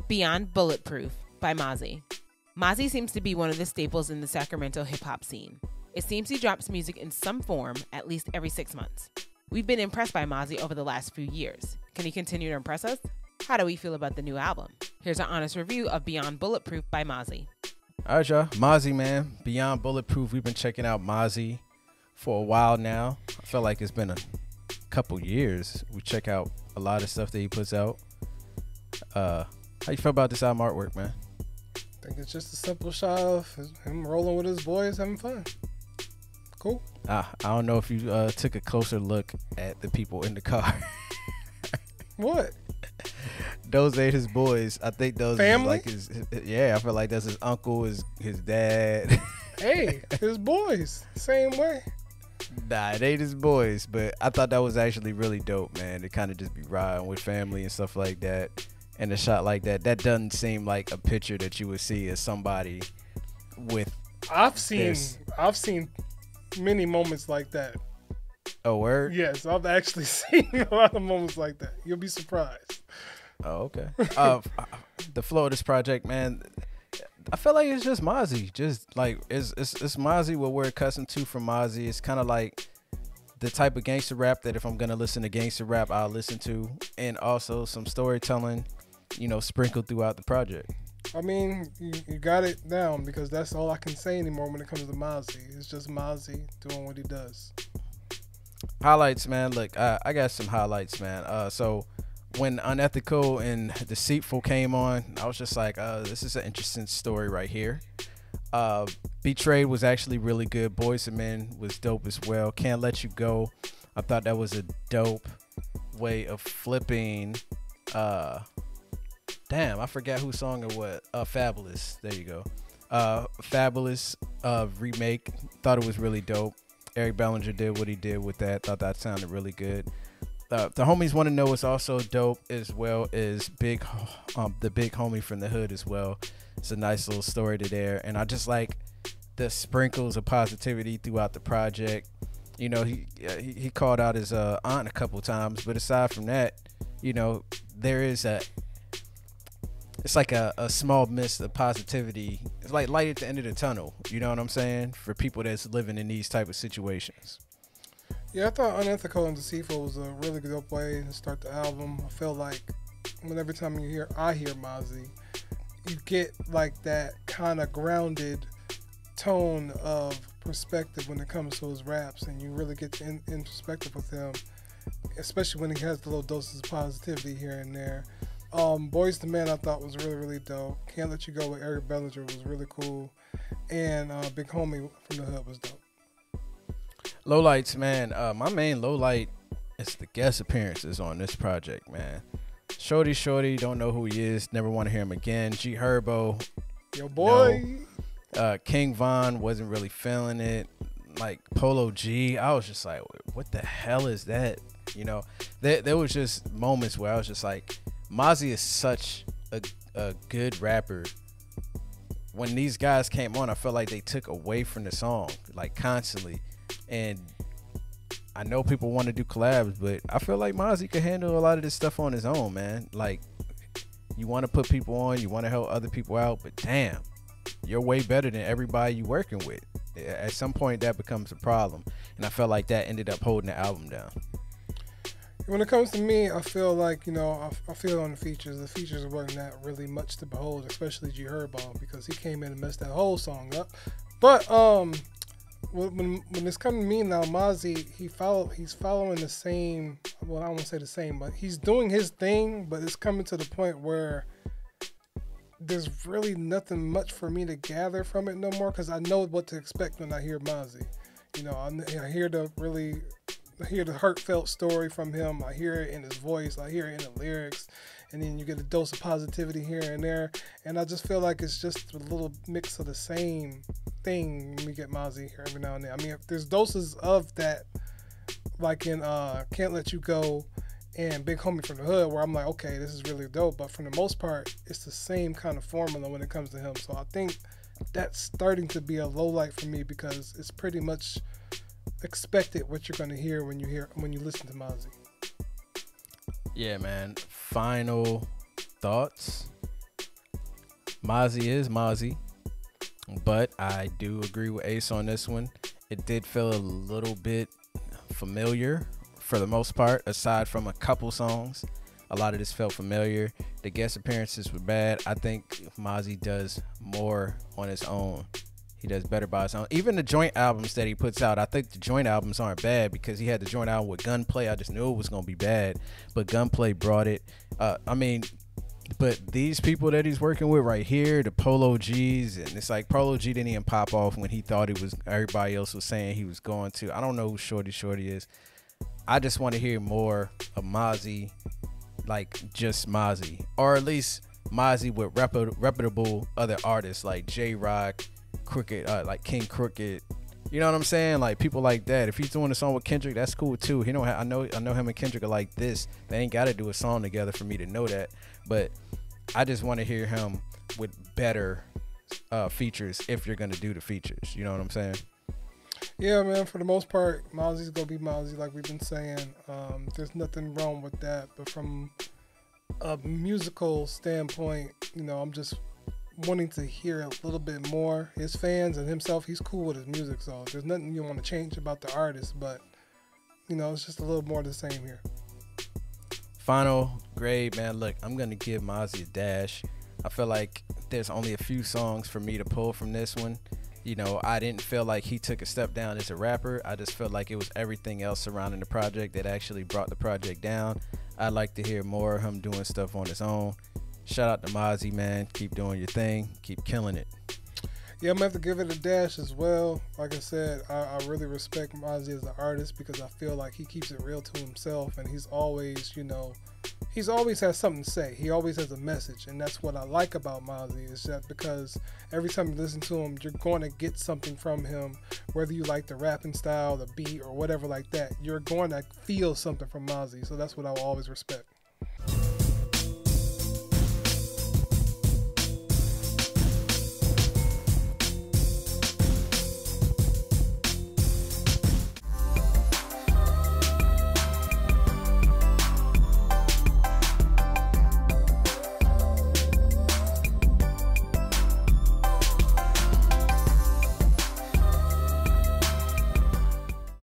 Beyond Bulletproof by Mozzy. Mozzy seems to be one of the staples in the Sacramento hip hop scene. It seems he drops music in some form at least every 6 months. We've been impressed by Mozzy over the last few years. Can he continue to impress us? How do we feel about the new album? Here's an honest review of Beyond Bulletproof by Mozzy. All right, y'all. Mozzy, man. Beyond Bulletproof. We've been checking out Mozzy for a while now. I feel like it's been a couple years. We check out a lot of stuff that he puts out. How you feel about this album artwork, man? I think it's just a simple shot of him rolling with his boys, having fun. Cool. I don't know if you took a closer look at the people in the car. What? Those ain't his boys. I think those Family? is like his. Yeah, I feel like that's his uncle, his dad. Hey, his boys. Same way. Nah, it ain't his boys. But I thought that was actually really dope, man. To kind of just be riding with family and stuff like that. And a shot like that doesn't seem like a picture that you would see as somebody with. I've seen many moments like that. A word? Yes, I've actually seen a lot of moments like that. You'll be surprised. Oh, okay. The flow of this project, man, I feel like it's just Mozzy. Just like it's Mozzy, what we're accustomed to from Mozzy. It's kind of like the type of gangster rap that if I'm gonna listen to gangster rap, I'll listen to, and also some storytelling, sprinkled throughout the project. I mean, you got it down, because that's all I can say anymore when it comes to Mozzy. It's just Mozzy doing what he does. Highlights, man. Look, I got some highlights, man. So when Unethical and Deceitful came on, I was just like, this is an interesting story right here. Betrayed was actually really good. Boys and Men was dope as well. Can't Let You Go, I thought that was a dope way of flipping. Damn, I forgot whose song it was. Fabulous. There you go. Fabulous remake. Thought it was really dope. Eric Bellinger did what he did with that. Thought that sounded really good. The Homies Want to Know is also dope, as well as the big homie from the hood as well. It's a nice little story to there, and I just like the sprinkles of positivity throughout the project. He called out his aunt a couple times, but aside from that, there is it's like a small mist of positivity. It's like light at the end of the tunnel. You know what I'm saying? For people that's living in these type of situations. Yeah, I thought Unethical and Deceitful was a really good way to start the album. I feel like every time I hear Mozzy, you get like that kind of grounded tone of perspective when it comes to his raps, and you really get in perspective with him, especially when he has the little doses of positivity here and there. Boys to Men I thought was really, really dope. Can't Let You Go with Eric Bellinger was really cool. And Big Homie from the Hood was dope. Lowlights, man. My main lowlight is the guest appearances on this project, man. Shorty, don't know who he is. Never want to hear him again. G Herbo. Yo, boy. No. King Von, wasn't really feeling it. Like Polo G, I was just like, what the hell is that? There was just moments where I was just like, Mozzy is such a good rapper. When these guys came on, I felt like they took away from the song, like constantly. And I know people want to do collabs, but I feel like Mozzy could handle a lot of this stuff on his own, man. Like, you want to put people on, you want to help other people out, but damn, you're way better than everybody you working with. At some point, that becomes a problem. And I felt like that ended up holding the album down. When it comes to me, I feel like, I feel on the features weren't that really much to behold, especially G Herbo, because he came in and messed that whole song up. But when it's coming to me now, Mozzy, he's following the same, well, I won't say the same, but he's doing his thing, but it's coming to the point where there's really nothing much for me to gather from it no more, because I know what to expect when I hear Mozzy. I hear the heartfelt story from him. I hear it in his voice. I hear it in the lyrics. And then you get a dose of positivity here and there. And I just feel like it's just a little mix of the same thing when we get Mozzy here every now and then. I mean, if there's doses of that, like in Can't Let You Go and Big Homie from the Hood, where I'm like, okay, this is really dope. But for the most part, it's the same kind of formula when it comes to him. So I think that's starting to be a low light for me, because it's pretty much expected what you're going to hear when you listen to Mozzy. Yeah, man. Final thoughts. Mozzy is Mozzy, but I do agree with Ace on this one. It did feel a little bit familiar for the most part, aside from a couple songs. A lot of this felt familiar. The guest appearances were bad. I think Mozzy does more on his own. He does better by his own. Even the joint albums that he puts out, I think the joint albums aren't bad because he had the joint album with Gunplay. I just knew it was going to be bad, but Gunplay brought it. But these people that he's working with right here, the Polo G's, and it's like Polo G didn't even pop off when he thought it was. Everybody else was saying he was going to. I don't know who Shorty is. I just want to hear more of Mozzy, like just Mozzy, or at least Mozzy with reputable other artists like J-Rock, Crooked, like King Crooked. You know what I'm saying? Like people like that. If he's doing a song with Kendrick, that's cool too. He don't. I know him and Kendrick are like this. They ain't got to do a song together for me to know that. But I just want to hear him with better features if you're gonna do the features. You know what I'm saying? Yeah, man. For the most part, Mozzy's gonna be Mozzy, like we've been saying. There's nothing wrong with that. But from a musical standpoint, you know, I'm just wanting to hear a little bit more. His fans and himself, he's cool with his music, so there's nothing you want to change about the artist, but you know, it's just a little more of the same here. Final grade, man. Look, I'm gonna give Mozzy a dash. I feel like there's only a few songs for me to pull from this one. You know, I didn't feel like he took a step down as a rapper. I just felt like it was everything else surrounding the project that actually brought the project down. I'd like to hear more of him doing stuff on his own. Shout out to Mozzy, man. Keep doing your thing. Keep killing it. Yeah, I'm gonna have to give it a dash as well. Like I said, I really respect Mozzy as an artist because I feel like he keeps it real to himself, and he's always, you know, he's always has something to say. He always has a message, and that's what I like about Mozzy, is that because every time you listen to him, you're going to get something from him, whether you like the rapping style, the beat, or whatever like that. You're going to feel something from Mozzy, so that's what I will always respect.